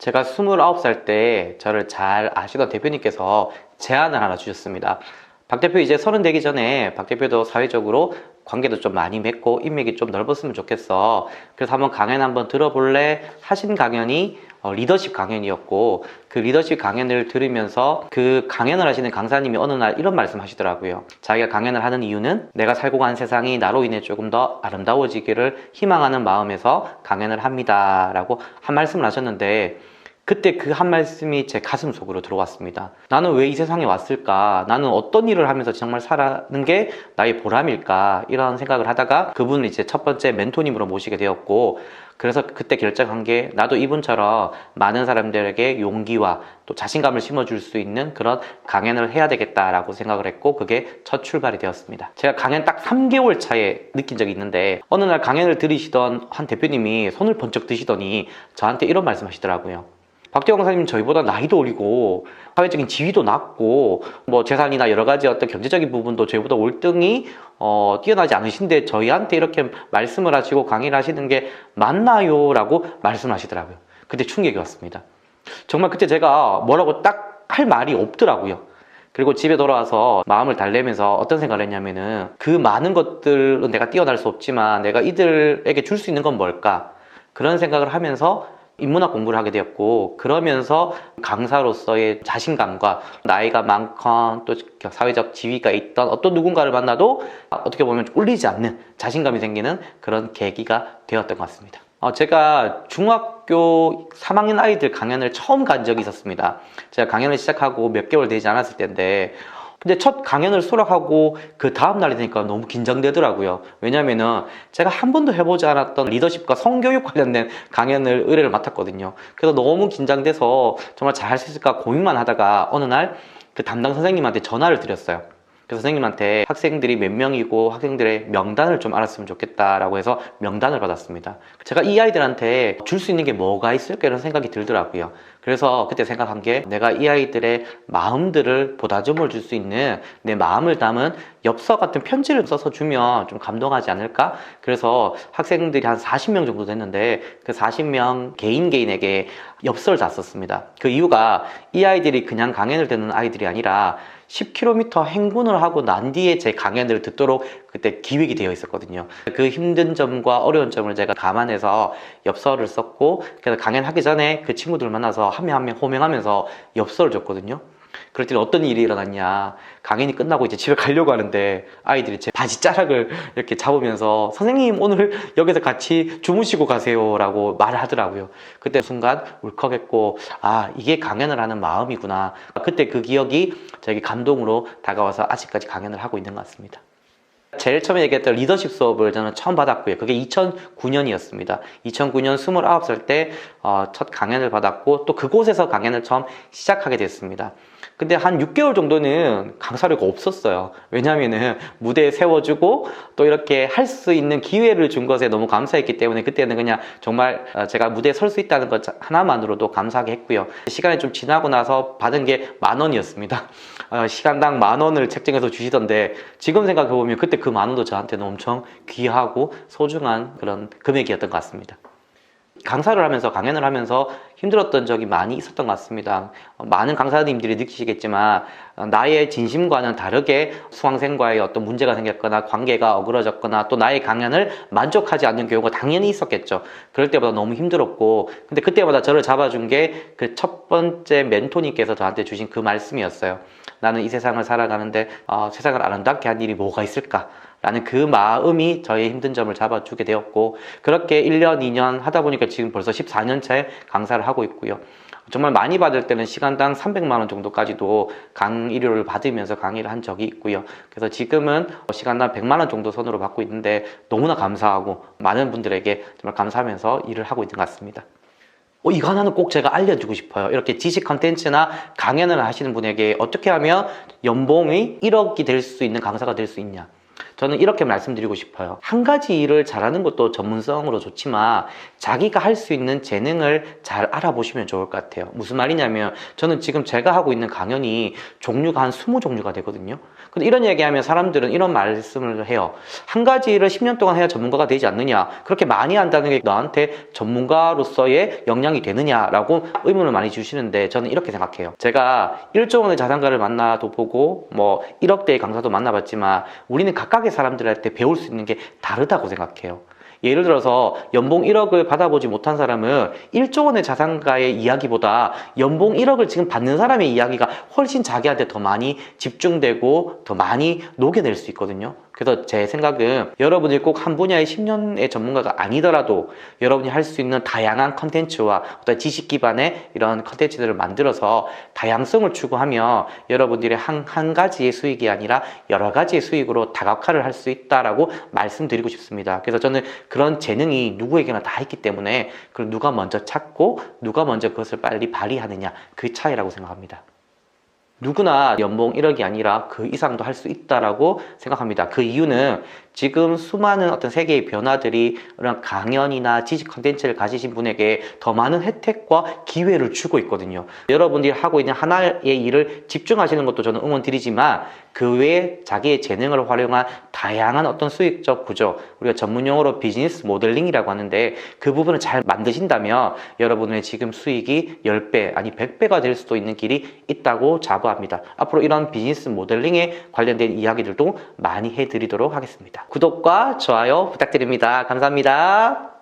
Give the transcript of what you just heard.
제가 29살 때 저를 잘 아시던 대표님께서 제안을 하나 주셨습니다. 박 대표 이제 30 되기 전에 박 대표도 사회적으로 관계도 좀 많이 맺고 인맥이 좀 넓었으면 좋겠어. 그래서 한번 강연 한번 들어볼래? 하신 강연이 리더십 강연이었고, 그 리더십 강연을 들으면서 그 강연을 하시는 강사님이 어느 날 이런 말씀 하시더라고요. 자기가 강연을 하는 이유는 내가 살고 가는 세상이 나로 인해 조금 더 아름다워지기를 희망하는 마음에서 강연을 합니다 라고 한 말씀을 하셨는데, 그때 그 한 말씀이 제 가슴 속으로 들어왔습니다. 나는 왜 이 세상에 왔을까? 나는 어떤 일을 하면서 정말 살아가는 게 나의 보람일까? 이런 생각을 하다가 그분을 이제 첫 번째 멘토님으로 모시게 되었고, 그래서 그때 결정한 게 나도 이분처럼 많은 사람들에게 용기와 또 자신감을 심어줄 수 있는 그런 강연을 해야 되겠다라고 생각을 했고, 그게 첫 출발이 되었습니다. 제가 강연 딱 3개월 차에 느낀 적이 있는데, 어느 날 강연을 들으시던 한 대표님이 손을 번쩍 드시더니 저한테 이런 말씀 하시더라고요. 박재영 강사님 저희보다 나이도 어리고 사회적인 지위도 낮고 뭐 재산이나 여러 가지 어떤 경제적인 부분도 저희보다 월등히 뛰어나지 않으신데 저희한테 이렇게 말씀을 하시고 강의를 하시는 게 맞나요? 라고 말씀을 하시더라고요. 그때 충격이 왔습니다. 정말 그때 제가 뭐라고 딱 할 말이 없더라고요. 그리고 집에 돌아와서 마음을 달래면서 어떤 생각을 했냐면은, 그 많은 것들은 내가 뛰어날 수 없지만 내가 이들에게 줄 수 있는 건 뭘까? 그런 생각을 하면서 인문학 공부를 하게 되었고, 그러면서 강사로서의 자신감과 나이가 많건 또 사회적 지위가 있던 어떤 누군가를 만나도 어떻게 보면 꿀리지 않는 자신감이 생기는 그런 계기가 되었던 것 같습니다. 제가 중학교 3학년 아이들 강연을 처음 간 적이 있었습니다. 제가 강연을 시작하고 몇 개월 되지 않았을 때인데, 근데 첫 강연을 수락하고 그 다음 날이 되니까 너무 긴장되더라고요. 왜냐면은 제가 한 번도 해보지 않았던 리더십과 성교육 관련된 강연을 의뢰를 맡았거든요. 그래서 너무 긴장돼서 정말 잘 할 수 있을까 고민만 하다가 어느 날 그 담당 선생님한테 전화를 드렸어요. 그래서 선생님한테 학생들이 몇 명이고 학생들의 명단을 좀 알았으면 좋겠다라고 해서 명단을 받았습니다. 제가 이 아이들한테 줄 수 있는 게 뭐가 있을까 이런 생각이 들더라고요. 그래서 그때 생각한 게, 내가 이 아이들의 마음들을 보다듬어 줄 수 있는 내 마음을 담은 엽서 같은 편지를 써서 주면 좀 감동하지 않을까? 그래서 학생들이 한 40명 정도 됐는데 그 40명 개인에게 엽서를 다 썼습니다. 그 이유가 이 아이들이 그냥 강연을 듣는 아이들이 아니라 10km 행군을 하고 난 뒤에 제 강연을 듣도록 그때 기획이 되어 있었거든요. 그 힘든 점과 어려운 점을 제가 감안해서 엽서를 썼고, 그래서 강연하기 전에 그 친구들을 만나서 한 명 한 명 호명하면서 엽서를 줬거든요. 그럴 때는 어떤 일이 일어났냐, 강연이 끝나고 이제 집에 가려고 하는데 아이들이 제 바지 자락을 이렇게 잡으면서 선생님 오늘 여기서 같이 주무시고 가세요 라고 말을 하더라고요. 그때 순간 울컥했고, 아, 이게 강연을 하는 마음이구나. 그때 그 기억이 저에게 감동으로 다가와서 아직까지 강연을 하고 있는 것 같습니다. 제일 처음에 얘기했던 리더십 수업을 저는 처음 받았고요. 그게 2009년이었습니다. 2009년 29살 때 첫 강연을 받았고, 또 그곳에서 강연을 처음 시작하게 됐습니다. 근데 한 6개월 정도는 강사료가 없었어요. 왜냐하면은 무대에 세워주고 또 이렇게 할 수 있는 기회를 준 것에 너무 감사했기 때문에 그때는 그냥 정말 제가 무대에 설 수 있다는 것 하나만으로도 감사하게 했고요. 시간이 좀 지나고 나서 받은 게 10,000원이었습니다. 시간당 10,000원을 책정해서 주시던데, 지금 생각해보면 그때 그 10,000원도 저한테는 엄청 귀하고 소중한 그런 금액이었던 것 같습니다. 강사를 하면서, 강연을 하면서 힘들었던 적이 많이 있었던 것 같습니다. 많은 강사님들이 느끼시겠지만 나의 진심과는 다르게 수강생과의 어떤 문제가 생겼거나 관계가 어그러졌거나 또 나의 강연을 만족하지 않는 경우가 당연히 있었겠죠. 그럴 때마다 너무 힘들었고, 근데 그때마다 저를 잡아준 게 그 첫 번째 멘토님께서 저한테 주신 그 말씀이었어요. 나는 이 세상을 살아가는데 세상을 아름답게 한 일이 뭐가 있을까? 라는 그 마음이 저의 힘든 점을 잡아주게 되었고, 그렇게 1년, 2년 하다 보니까 지금 벌써 14년째 강사를 하고 있고요. 정말 많이 받을 때는 시간당 300만 원 정도까지도 강의료를 받으면서 강의를 한 적이 있고요. 그래서 지금은 시간당 100만 원 정도 선으로 받고 있는데 너무나 감사하고 많은 분들에게 정말 감사하면서 일을 하고 있는 것 같습니다. 이거 하나는 꼭 제가 알려주고 싶어요. 이렇게 지식 컨텐츠나 강연을 하시는 분에게 어떻게 하면 연봉이 1억이 될 수 있는 강사가 될 수 있냐. 저는 이렇게 말씀드리고 싶어요. 한 가지 일을 잘하는 것도 전문성으로 좋지만 자기가 할 수 있는 재능을 잘 알아보시면 좋을 것 같아요. 무슨 말이냐면 저는 지금 제가 하고 있는 강연이 종류가 한 20종류가 되거든요. 근데 이런 얘기하면 사람들은 이런 말씀을 해요. 한 가지 일을 10년 동안 해야 전문가가 되지 않느냐, 그렇게 많이 한다는 게 너한테 전문가로서의 역량이 되느냐라고 의문을 많이 주시는데 저는 이렇게 생각해요. 제가 1조 원의 자산가를 만나도 보고 뭐 1억대의 강사도 만나봤지만 우리는 각각의 사람들한테 배울 수 있는 게 다르다고 생각해요. 예를 들어서 연봉 1억을 받아보지 못한 사람은 1조 원의 자산가의 이야기보다 연봉 1억을 지금 받는 사람의 이야기가 훨씬 자기한테 더 많이 집중되고 더 많이 녹여낼 수 있거든요. 그래서 제 생각은 여러분이 꼭 한 분야의 10년의 전문가가 아니더라도 여러분이 할 수 있는 다양한 컨텐츠와 어떤 지식 기반의 이런 컨텐츠들을 만들어서 다양성을 추구하면 여러분들이 한 가지의 수익이 아니라 여러 가지의 수익으로 다각화를 할 수 있다라고 말씀드리고 싶습니다. 그래서 저는 그런 재능이 누구에게나 다 있기 때문에 그걸 누가 먼저 찾고 누가 먼저 그것을 빨리 발휘하느냐, 그 차이라고 생각합니다. 누구나 연봉 1억이 아니라 그 이상도 할 수 있다라고 생각합니다. 그 이유는 지금 수많은 어떤 세계의 변화들이 그런 강연이나 지식 컨텐츠를 가지신 분에게 더 많은 혜택과 기회를 주고 있거든요. 여러분들이 하고 있는 하나의 일을 집중하시는 것도 저는 응원드리지만 그 외에 자기의 재능을 활용한 다양한 어떤 수익적 구조, 우리가 전문용어로 비즈니스 모델링이라고 하는데 그 부분을 잘 만드신다면 여러분의 지금 수익이 10배 아니 100배가 될 수도 있는 길이 있다고 자부합니다. 앞으로 이런 비즈니스 모델링에 관련된 이야기들도 많이 해드리도록 하겠습니다. 구독과 좋아요 부탁드립니다. 감사합니다.